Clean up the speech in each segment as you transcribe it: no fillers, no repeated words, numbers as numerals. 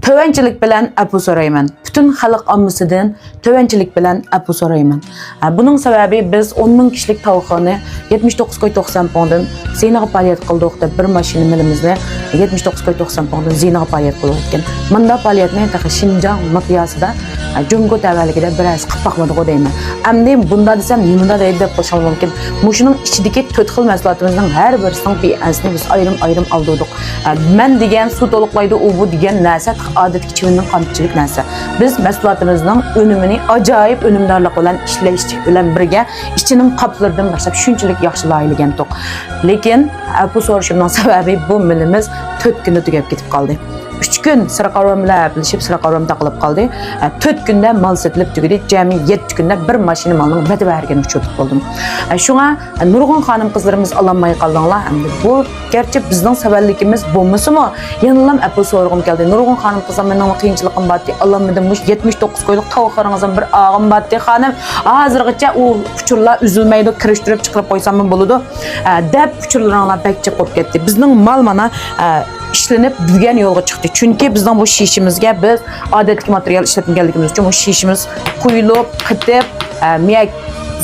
Tövençilik bilen apu sorayman. Bütün xalq ammasidan tövençilik bilen apu sorayman. Bunun sebebi biz 10.000 kişilik tavxani 79.90 pounddan zinaga faaliyet qildik deb bir mashina milimizda 79.90 pounddan zinaga faaliyet qilib o'tgan. Munda faaliyetni taxi Şinjan mafiyasida Jungo tavalligida biraz qilib baqmadik deyman. Amdi bunda desam nimada deydi deb qo'shim mumkin. Mushuning ichidagi 4 xil mahsulotimizning har birisining bi'asini biz ayrim aldık. Men degan suv to'liqlaydi u bu degan narsa odatga chivinning qamchilik narsa. Biz mahsulotimizning unumini ajoyib unumdorlik bilan ishlash bilan birga ichining qaplaridan boshlab shunchalik yaxshilaydigan to'q. Lekin bu so'rashimning sababi bu milimiz 4 kunda tugab ketib qoldi. 3 gün sıra kavram bilan birlashib sıra kavram taqilib qoldi. 4 kunda mal sotilib tugadi. Jami 7 kunda bir mashina malning badivargan uchirib bo'ldim. Shunga nurg'un xonim qizlarimiz ololmay qoldinglar. Endi bu gerçi bizning savalligimiz bo'lmasa-mu, yanılam apple so'rg'im keldi. Nurg'un xonim qizlar mening qiyinchilikim bordi. Allomidim mush 79 qo'yliq tavxaringizdan bir og'im bordi xonim. Hozirgacha u uchurlar uzilmaydi, kirishtirib chiqarib qo'ysam bo'ladi. Deb uchurlaringlar bakcha qo'yib ketdi. Bizning mal mana ishlanib bugan yo'lga chiqdi. Chunki bizning bu shishimizga biz odatki material ishlatganligimiz uchun bu shishimiz quyilib, qitib, miyak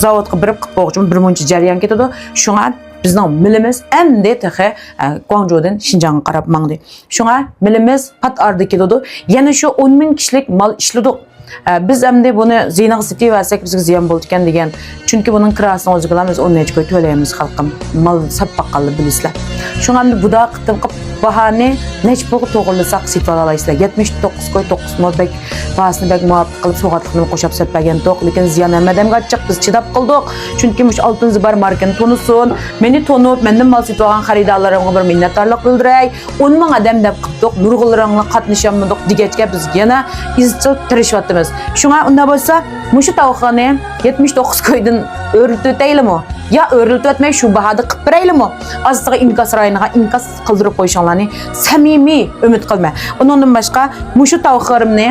zavodga birib qilib qo'yishim bir muncha jarayon ketadi. Shunga bizning milimiz endi taxi Guangzhoudan Şinjanga qarab mangdi. Shunga milimiz pat arda keladi. Yana shu 10.000 kishilik mal ishladik. Biz endi buni zinaga setiy versak bizga ziyon bo'ldi ekan degan. Chunki buning kirasini o'zi qilamiz, 10 necha koy to'laymiz xalqim. Mal sappaqalli bilasizlar. Shunga endi buda qitib qilib bahane necha pul to'g'rilasak setib olaysizlar. 79 koy 9 modbek bahasini bek muvofiq qilib so'g'atliqni qo'shib setpagan to'q, lekin ziyon emadamga chiq biz chidab qildik. Chunki mush oltin zibar markani tonusun, meni tonib, mendan mal setib olgan xaridorlarimga bir minnatdorlik bildiray. 10.000 odam deb qildik, nurg'unlaringni qatnashamdik degachga biz yana izchil tirishyapmiz. Shunga unda bo'lsa, mushu tavxani 79 koydan o'rtaylikmi? Ya o'rilib o'tmay shu bahada qilib beraylikmi? Astiga inkas rayoniga inkas qildirib qo'yishlarini samimiy umid qilma. Undan boshqa mushu tavxarimni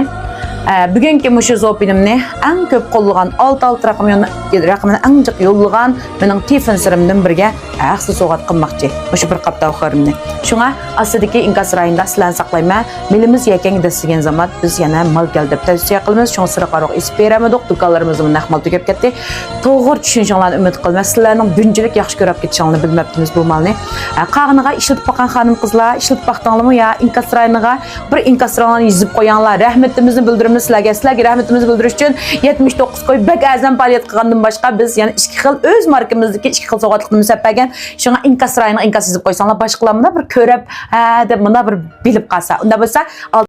bugungi mushu zopinimni eng ko'p qo'llagan 6 raqamini eng jiq yo'llagan mening tefinsirimdan birga axsi so'g'at qilmoqchi. Mushu bir qap tavxarimni. Shunga aslidagi inkas rayonida sizlarni saqlayman. Milimiz yakang dasigan zaman biz yana mal keldi deb tavsiya qilamiz. Shunga sira qaroq isib beramiz. Do'konlarimizni naqmal tugab ketdi. To'g'ri tushunishinglarni umid qilamiz. Sizlarning bunchalik yaxshi ko'rib ketishinglarni bilmabdingiz bu malni. Qag'iniga ishlatib boqqan xonim qizlar, ishlatib boqdinglarmi yo inkas rayoniga bir inkas rayonini yozib qo'yinglar. Rahmatimizni bildiramiz sizlarga. Sizlarga rahmatimizni bildirish uchun 79 qo'y bak azam faaliyet qilgandan boshqa biz yana 2 xil o'z markamizdagi 2 xil so'g'atliqni sappagan. Shunga inkas rayoniga inkas yozib qo'ysanglar boshqalarni bir ko'rib, deb mana bir bilib qolsa. Unda bo'lsa